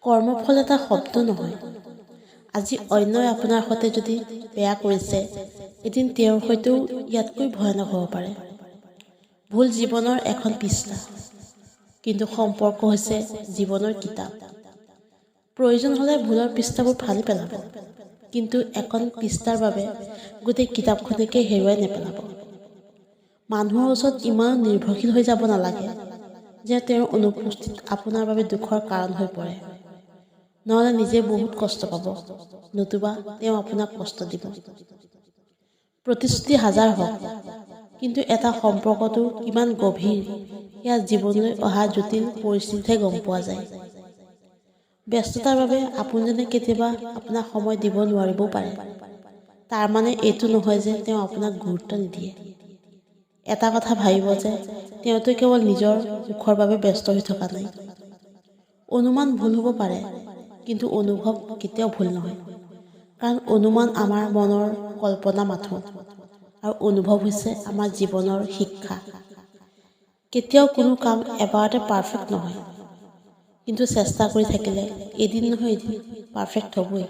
কৰ্মফল এটা শব্দ নহয়। আজি অন্যই আপোনাৰ সৈতে যদি বেয়া কৰিছে, এদিন তেওঁৰ সৈতেও ইয়াতকৈ ভয়ানক হ'ব পাৰে। ভুল জীৱনৰ এখন পৃষ্ঠা, কিন্তু সম্পৰ্ক হৈছে জীৱনৰ কিতাপ। প্ৰয়োজন হ'লে ভুলৰ পৃষ্ঠাবোৰ ফালি পেলাব, কিন্তু এখন পৃষ্ঠাৰ বাবে গোটেই কিতাপখনকে হেৰুৱাই নেপেলাব। মানুহৰ ওচৰত ইমান নিৰ্ভৰশীল হৈ যাব নালাগে যে তেওঁৰ অনুপস্থিত আপোনাৰ বাবে দুখৰ কাৰণ হৈ পৰে। নহ'লে নিজে বহুত কষ্ট পাব, নতুবা তেওঁ আপোনাক কষ্ট দিব। প্ৰতিশ্ৰুতি হাজাৰ হওক, কিন্তু এটা সম্পৰ্কটো কিমান গভীৰ সেয়া জীৱনলৈ অহা জটিল পৰিস্থিতিতহে গম পোৱা যায়। ব্যস্ততাৰ বাবে আপোনজনে কেতিয়াবা আপোনাক সময় দিব নোৱাৰিবও পাৰে। তাৰ মানে এইটো নহয় যে তেওঁ আপোনাক গুৰুত্ব নিদিয়ে। এটা কথা ভাবিব যে তেওঁতো কেৱল নিজৰ সুখৰ বাবে ব্যস্ত হৈ থকা নাই। অনুমান ভুল হ'ব পাৰে, কিন্তু অনুভৱ কেতিয়াও ভুল নহয়। কাৰণ অনুমান আমাৰ মনৰ কল্পনা মাথোঁ, আৰু অনুভৱ হৈছে আমাৰ জীৱনৰ শিক্ষা। কেতিয়াও কোনো কাম এবাৰতে পাৰফেক্ট নহয়, কিন্তু চেষ্টা কৰি থাকিলে এদিন নহয় এদিন পাৰফেক্ট হ'বই।